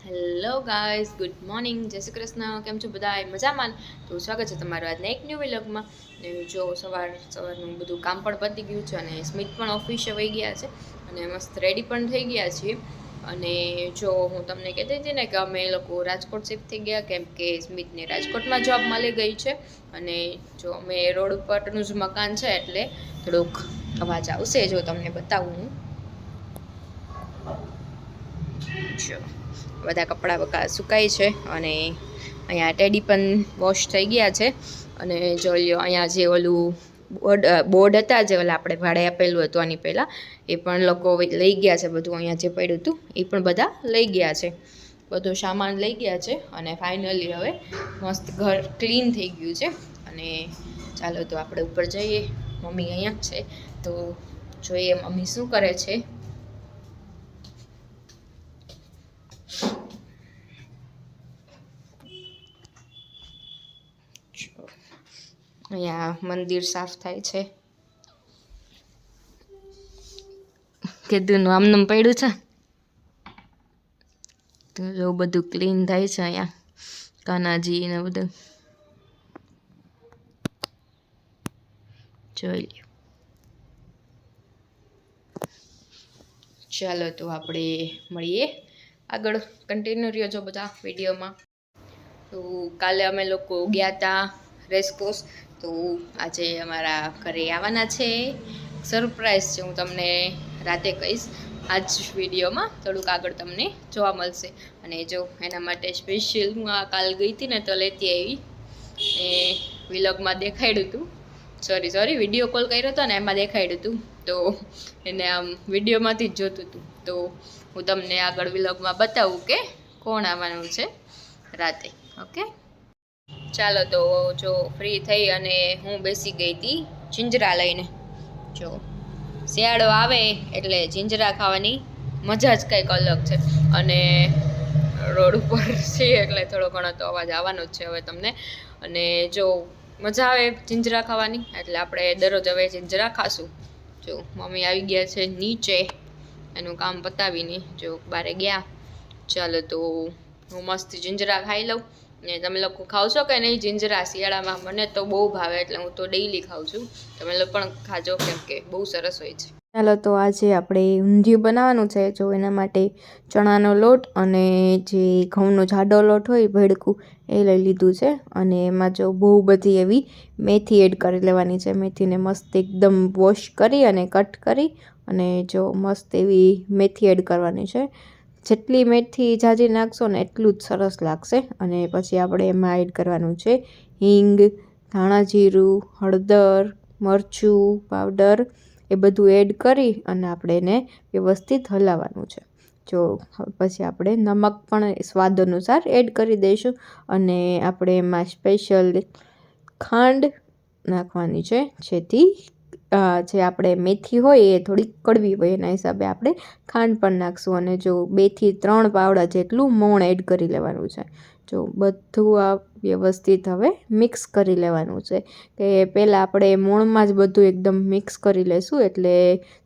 Hello guys, good morning, જય શ્રી કૃષ્ણ. કેમ છો બધા? મજામાં? તો સ્વાગત છે તમારું આજના એક ન્યૂ વ્લોગમાં. જો સવારનું બધું કામ પણ પતી ગયું છે અને સ્મિત પણ ઓફિસે વહી ગયા છે અને મસ્ત રેડી પણ થઈ ગયા છીએ. અને જો હું તમને કહેતી હતી ને કે અમે લોકો રાજકોટ શિફ્ટ થઈ ગયા કેમ કે સ્મિતને રાજકોટમાં જોબ મળી ગઈ છે. અને જો અમે રોડ ઉપરનું જ મકાન છે એટલે થોડોક અવાજ આવશે. જો તમને બતાવું હું. જો બધા કપડાં સુકાય છે અને અહીંયા ટેડી પણ વોશ થઈ ગયા છે. અને જો લ્યો અહીંયા જે ઓલું બોર્ડ હતા જે ઓલા આપણે ભાડે આપેલું હતું આની પહેલાં, એ પણ લોકો લઈ ગયા છે. બધું અહીંયા જે પડ્યું હતું એ પણ બધા લઈ ગયા છે. બધો સામાન લઈ ગયા છે અને ફાઇનલી હવે મસ્ત ઘર ક્લીન થઈ ગયું છે. અને ચાલો તો આપણે ઉપર જઈએ. મમ્મી અહીંયા જ છે તો જોઈએ મમ્મી શું કરે છે. અહીંયા મંદિર સાફ થાય છે. કીધું આમનું પડ્યું છે તો જો બધું ક્લીન થાય છે. અહીંયા કાનાજી ને બધું જોઈ લ્યો. ચાલો તો આપણે મળીએ આગળ. કન્ટિન્યુ રહ્યો છો બધા વિડીયોમાં. તો કાલે અમે લોકો ગયા હતા રેસકોર્સ. તો આજે અમારા ઘરે આવવાના છે. સરપ્રાઈઝ છે, હું તમને રાતે કહીશ. આજ વિડીયોમાં થોડુંક આગળ તમને જોવા મળશે. અને જો એના માટે સ્પેશિયલ હું આ કાલ ગઈ હતી ને તો લેતી આવી એ વ્લોગમાં દેખાડ્યું હતું. સોરી વિડીયો કોલ કર્યો હતો ને એમાં દેખાડ્યું હતું. તો એને આમ વિડીયોમાંથી જ જોતું હતું. તો હું તમને આગળ વ્લોગમાં બતાવું કે કોણ આવવાનું છે રાતે. ઓકે, ચાલો તો જો ફ્રી થઈ અને હું બેસી ગઈ હતી જિંજરા લઈને. જો શિયાળો આવે એટલે જિંજરા ખાવાની મજા જ કંઈક અલગ છે. અને રોડ ઉપર છીએ એટલે થોડો ઘણો તો અવાજ આવવાનો જ છે હવે તમને. અને જો મજા આવે જિંજરા ખાવાની એટલે આપણે દરરોજ હવે જિંજરા ખાશું. જો મમ્મી આવી ગયા છે નીચે એનું કામ પતાવીને, જો બારે ગયા. ચાલો તો હું મસ્ત જિંજરા ખાઈ લઉં. ને તમે લોકો ખાવ છો કે નહીં જિંજરા શિયાળામાં? મને તો બહુ ભાવે એટલે હું તો ડેઈલી ખાઉં છું. તમે લોકો પણ ખાજો કેમ કે બહુ સરસ હોય છે. ચાલો તો આજે આપણે ઊંધિયું બનાવવાનું છે. જો એના માટે ચણાનો લોટ અને જે ઘઉંનો જાડો લોટ હોય ભેડકું એ લઈ લીધું છે. અને એમાં જો બહુ બધી એવી મેથી એડ કરી લેવાની છે. મેથીને મસ્ત એકદમ વોશ કરી અને કટ કરી અને જો મસ્ત એવી મેથી એડ કરવાની છે. જેટલી મેથી ઝાઝી નાખશો ને એટલું જ સરસ લાગશે. અને પછી આપણે એમાં એડ કરવાનું છે હિંગ, ધાણા જીરું, હળદર, મરચું પાવડર એ બધું એડ કરી અને આપણે એને વ્યવસ્થિત હલાવવાનું છે. જો પછી આપણે નમક પણ સ્વાદ અનુસાર એડ કરી દઈશું. અને આપણે એમાં સ્પેશિયલ ખાંડ નાખવાની છે જેથી જે આપણે મેથી હોય એ થોડીક કડવી હોય એના હિસાબે આપણે ખાંડ પણ નાખશું. અને જો 2 થી 3 પાવડા જેટલું મોણ એડ કરી લેવાનું છે. જો બધું આ વ્યવસ્થિત હવે મિક્સ કરી લેવાનું છે કે પહેલાં આપણે મોણમાં જ બધું એકદમ મિક્સ કરી લેશું એટલે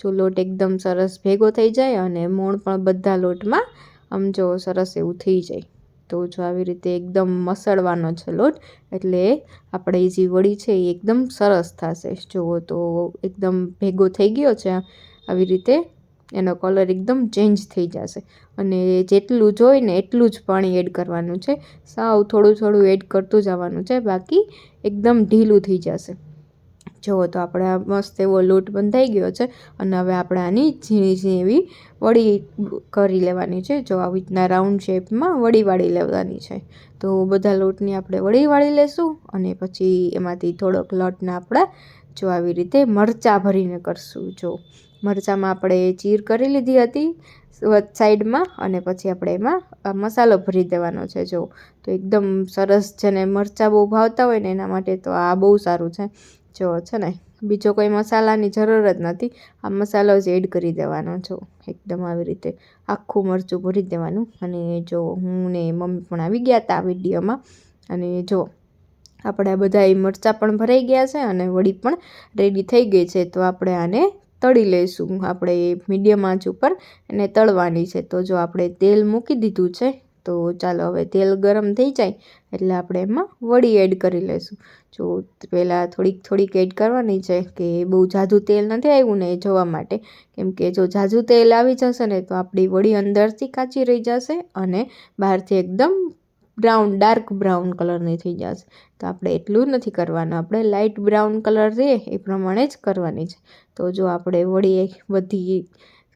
જો લોટ એકદમ સરસ ભેગો થઈ જાય અને મોણ પણ બધા લોટમાં આમ જો સરસ એવું થઈ જાય. તો જો આવી રીતે એકદમ મસળવાનો છે લોટ એટલે આપણે જે વડી છે એ એકદમ સરસ થશે. જુઓ તો એકદમ ભેગો થઈ ગયો છે. આવી રીતે એનો કલર એકદમ ચેન્જ થઈ જશે. અને જેટલું જોઈએ ને એટલું જ પાણી એડ કરવાનું છે. સાવ થોડું એડ કરતું જવાનું છે, બાકી એકદમ ઢીલું થઈ જશે. જુઓ તો આપણે આ મસ્ત એવો લોટ બંધાઈ ગયો છે. અને હવે આપણે આની ઝીણી એવી વડી કરી લેવાની છે. જો આવી રીતના રાઉન્ડ શેપમાં વડી વાળી લેવાની છે. તો બધા લોટની આપણે વડી વાળી લેશું અને પછી એમાંથી થોડોક લોટના આપણે જો આવી રીતે મરચાં ભરીને કરશું. જો મરચાંમાં આપણે ચીર કરી લીધી હતી સાઈડમાં અને પછી આપણે એમાં મસાલો ભરી દેવાનો છે. જો તો એકદમ સરસ છે ને મરચાં બહુ ભાવતા હોય ને એના માટે તો આ બહુ સારું છે. જો છે ને બીજો કોઈ મસાલાની જરૂર જ નથી, આ મસાલો જ એડ કરી દેવાનો. જો એકદમ આવી રીતે આખું મરચું ભરી દેવાનું. અને જો હું ને મમ્મી પણ આવી ગયા હતા આ વિડીયોમાં. અને જો આપણે બધા મરચાં પણ ભરાઈ ગયા છે અને વડી પણ રેડી થઈ ગઈ છે. તો આપણે આને તળી લઈશું. આપણે મીડિયમ આંચ ઉપર એને તળવાની છે. તો જો આપણે તેલ મૂકી દીધું છે તો ચાલો હવે તેલ ગરમ થઈ જાય એટલે આપણે એમાં વડી એડ કરી લઈશું. જો પહેલાં થોડીક એડ કરવાની છે કે બહુ ઝાઝું તેલ નથી આવ્યું ને એ જોવા માટે, કેમ કે જો ઝાઝું તેલ આવી જશે ને તો આપણી વડી અંદરથી કાચી રહી જશે અને બહારથી એકદમ ડાર્ક બ્રાઉન કલરની થઈ જશે. તો આપણે એટલું નથી કરવાનું, આપણે લાઇટ બ્રાઉન કલર રહે એ પ્રમાણે જ કરવાની છે. તો જો આપણે વડી બધી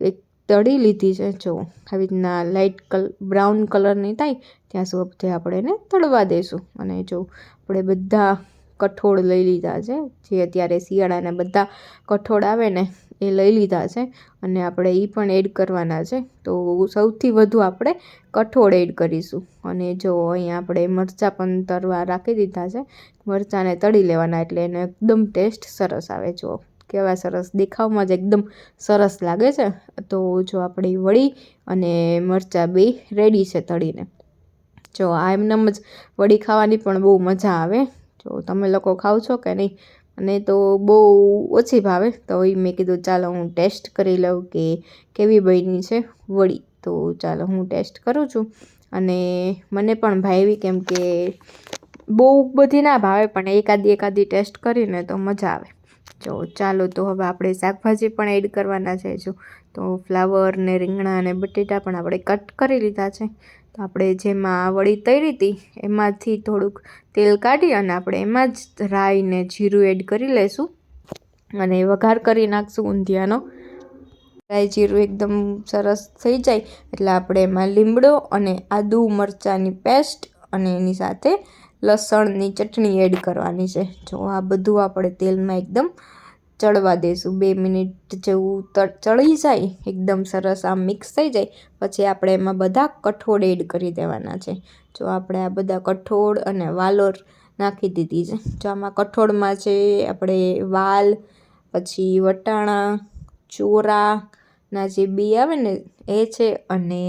એક તળી લીધી છે, જો આવી રીતના લાઇટ બ્રાઉન કલરની થાય ત્યાં સુધી આપણે એને તળવા દઈશું. અને જો આપણે બધા કઠોળ લઈ લીધા છે, જે અત્યારે શિયાળાના બધા કઠોળ આવે ને એ લઈ લીધા છે અને આપણે એ પણ એડ કરવાના છે. તો સૌથી વધુ આપણે કઠોળ એડ કરીશું. અને જો અહીંયા આપણે મરચાં પણ તળવા રાખી દીધા છે, મરચાંને તળી લેવાના એટલે એનો એકદમ ટેસ્ટ સરસ આવે. જો કેવા સરસ દેખાવમાં જ એકદમ સરસ લાગે છે. તો જો આપણી વડી અને મરચાં બે રેડી છે તળીને. જો આ એમનેમ જ વડી ખાવાની પણ બહુ મજા આવે. જો તમે લોકો ખાવ છો કે નહીં? અને તો બહુ ઓછી ભાવે, તો એ મેં કીધું ચાલો હું ટેસ્ટ કરી લઉં કે કેવી બની છે વડી. તો ચાલો હું ટેસ્ટ કરું છું. અને મને પણ ભાવી, કેમ કે બહુ બધી ના ભાવે પણ એકાદી ટેસ્ટ કરીને તો મજા આવે. જો ચાલો તો હવે આપણે શાકભાજી પણ એડ કરવાના છે. જો તો ફ્લાવર ને રીંગણા અને બટેટા પણ આપણે કટ કરી લીધા છે. તો આપણે જેમાં વડી તળી હતી એમાંથી થોડુંક તેલ કાઢી અને આપણે એમાં જ રાઈ ને જીરું એડ કરી લઈશું અને વઘાર કરી નાખશું ઊંધિયાનો. રાઈ જીરું એકદમ સરસ થઈ જાય એટલે આપણે એમાં લીમડો અને આદુ મરચાંની પેસ્ટ અને એની સાથે લસણની ચટણી એડ કરવાની છે. જો આ બધું આપણે તેલમાં એકદમ ચડવા દઈશું. 2 મિનિટ જેવું ચડી જાય, એકદમ સરસ આમ મિક્સ થઈ જાય પછી આપણે એમાં બધા કઠોળ એડ કરી દેવાના છે. જો આપણે આ બધા કઠોળ અને વાલોર નાખી દીધી છે. જો આમાં કઠોળમાં છે આપણે વાલ, પછી વટાણા, ચોરાના જે બી આવે ને એ છે અને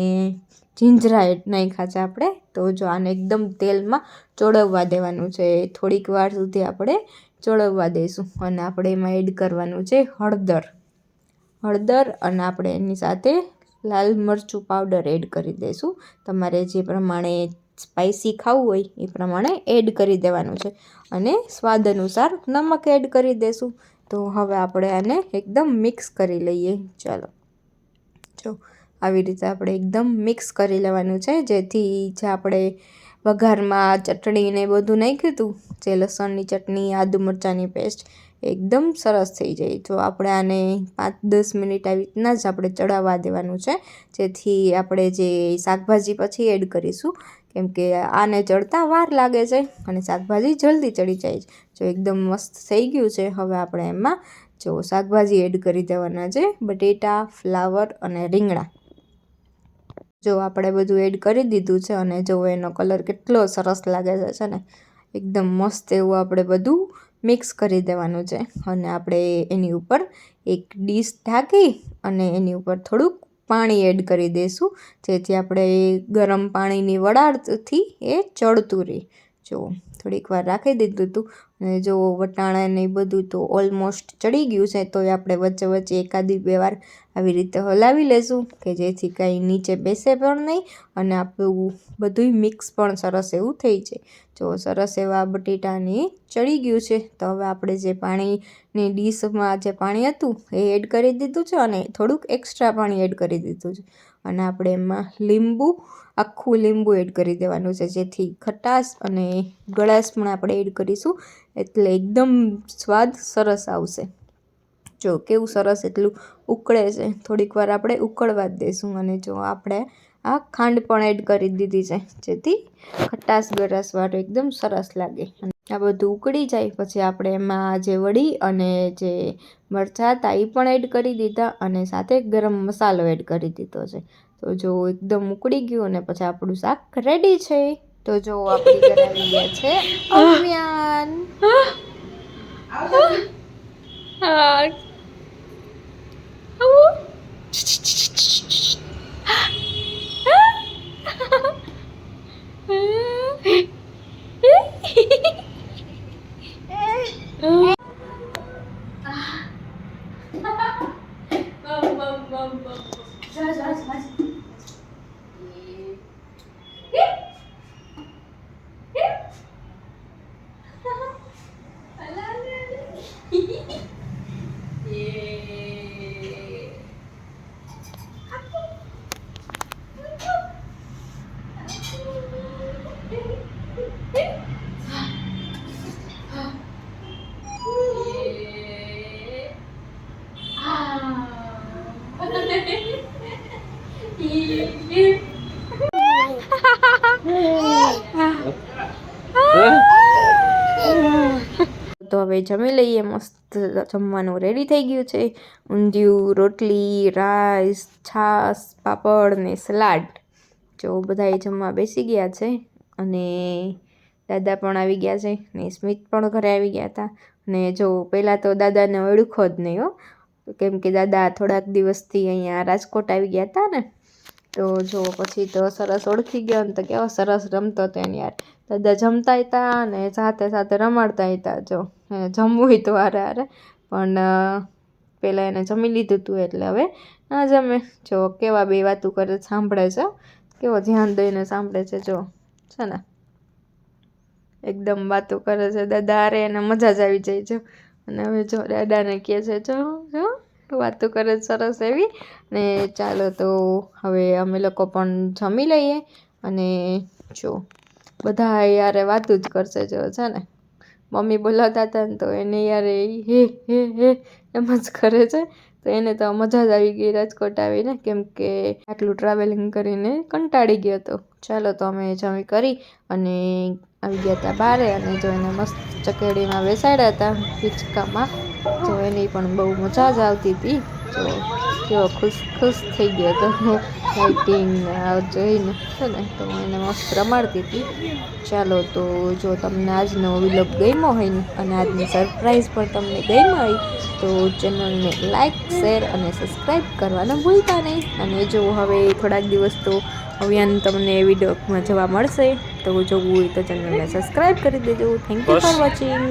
જીંજરા નાખ્યા છે આપણે. તો જો આને એકદમ તેલમાં ચોળવવા દેવાનું છે. થોડીક વાર સુધી આપણે ચોળવવા દઈશું અને આપણે એમાં એડ કરવાનું છે હળદર અને આપણે એની સાથે લાલ મરચું પાવડર એડ કરી દઈશું. તમારે જે પ્રમાણે સ્પાઇસી ખાવું હોય એ પ્રમાણે એડ કરી દેવાનું છે અને સ્વાદ અનુસાર નમક એડ કરી દઈશું. તો હવે આપણે આને એકદમ મિક્સ કરી લઈએ. ચાલો જો આવી રીતે આપણે એકદમ મિક્સ કરી લેવાનું છે, જેથી જે આપણે વઘારમાં ચટણી ને બધું નાખ્યું હતું, જે લસણની ચટણી, આદુ મરચાંની પેસ્ટ, એકદમ સરસ થઈ જાય. તો આપણે આને 5-10 મિનિટ આવી રીતના જ આપણે ચડાવવા દેવાનું છે, જેથી આપણે જે શાકભાજી પછી એડ કરીશું, કેમ કે આને ચડતા વાર લાગે છે અને શાકભાજી જલ્દી ચડી જાય છે. જો એકદમ મસ્ત થઈ ગયું છે. હવે આપણે એમાં જો શાકભાજી એડ કરી દેવાના છે, બટેટા, ફ્લાવર અને રીંગણા. જો આપણે બધું એડ કરી દીધું છે અને જો એનો કલર કેટલો સરસ લાગે છે ને, એકદમ મસ્ત એવું આપણે બધું મિક્સ કરી દેવાનું છે. અને આપણે એની ઉપર એક ડીશ ઢાંકી અને એની ઉપર થોડુંક પાણી એડ કરી દઈશું, જેથી આપણે ગરમ પાણીની વરાળથી એ ચડતું રહે. જો થોડીક વાર રાખી દીધું હતું અને જો વટાણા ને બધું તો ઓલમોસ્ટ ચડી ગયું છે. તો આપણે વચ્ચે 1-2 વાર આવી રીતે હલાવી લેશું કે જેથી કાંઈ નીચે બેસે પણ નહીં અને આપણું બધું મિક્સ પણ સરસ એવું થઈ જાય. જો સરસ એવા બટેટાની ચડી ગયું છે. તો હવે આપણે જે પાણીની ડીશમાં જે પાણી હતું એ એડ કરી દીધું છે અને થોડુંક એક્સ્ટ્રા પાણી એડ કરી દીધું છે અને આપણે એમાં આખું લીંબુ એડ કરી દેવાનું છે, જેથી ખટાશ અને ગળાશ પણ આપણે એડ કરીશું એટલે એકદમ સ્વાદ સરસ આવશે. જો કેવું સરસ એટલું ઉકળે છે, થોડીક વાર આપણે ઉકળવા જ દઈશું. અને જો આપણે આ ખાંડ પણ એડ કરી દીધી છે, જેથી ખટાશ ગળાશવાળું એકદમ સરસ લાગે. આ બધું ઉકળી જાય પછી આપણે એમાં જે વડી અને જે મરચાં હતા એ પણ એડ કરી દીધા અને સાથે ગરમ મસાલો એડ કરી દીધો છે. તો જો એકદમ ઉકળી ગયું અને પછી આપણું શાક રેડી છે. તો જો આપણી ઘરે આવી ગયા છે અવ્યાન. તો હવે જમી લઈએ. મસ્ત જમવાનું રેડી થઈ ગયું છે. ઊંધિયું, રોટલી, રાઈસ, છાશ, પાપડ ને સલાડ. જો બધાએ જમવા બેસી ગયા છે અને દાદા પણ આવી ગયા છે ને સ્મિત પણ ઘરે આવી ગયા હતા. ને જો પહેલાં તો દાદાને ઓળખો જ નહીં હો, કેમ કે દાદા થોડાક દિવસથી અહીંયા રાજકોટ આવી ગયા હતા ને, તો જો પછી તો સરસ ઓળખી ગયો ને તો કેવો સરસ રમતો હતો એની યાર. દાદા જમતા હતા ને સાથે સાથે રમાડતા હતા. જો જમવું હોય તો હારે હારે, પણ પહેલાં એને જમી લીધું હતું એટલે હવે ના જમે. જો કેવા બે વાતું કરે, સાંભળે છે, કેવો ધ્યાન દઈને સાંભળે છે. જો છે ને એકદમ વાતો કરે છે દાદા અરે એને મજા જ આવી જાય છે. અને હવે જો દાદાને કહે છે જો જો વાતો કરે સરસ એવી. ને ચાલો તો હવે અમે લોકો પણ જમી લઈએ. અને જો બધા યારે વાતું જ કરશે. જો છે ને મમ્મી બોલાવતા હતા ને તો એને યારે હે હે હે એમ જ કરે છે. તો એને તો મજા જ આવી ગઈ રાજકોટ આવીને, કેમ કે આટલું ટ્રાવેલિંગ કરીને કંટાળી ગયો હતો. ચાલો તો અમે જમી કરી અને આવી ગયા હતા બારે. અને જો એને મસ્ત ચકેડીમાં બેસાડ્યા હતા હિંચકામાં. જો એની પણ બહુ મજા જ આવતી હતી. જો કેવો ખુશ થઈ ગયો હતો લાઇટિંગ જોઈને છે ને, તો એને મસ્ત રમાડતી હતી. ચાલો તો જો તમને આજનો વિલોગ ગમ્યો હોય ને અને આજની સરપ્રાઈઝ પણ તમને ગમ્યો હોય તો ચેનલને લાઇક, શેર અને સબસ્ક્રાઈબ કરવાનું ભૂલતા નહીં. અને જો હવે થોડાક દિવસ તો અવિયાન તમને વિડીયોમાં જોવા મળશે, તો જોવું હોય તો ચેનલને સબસ્ક્રાઈબ કરી દેજો. Thank you for watching.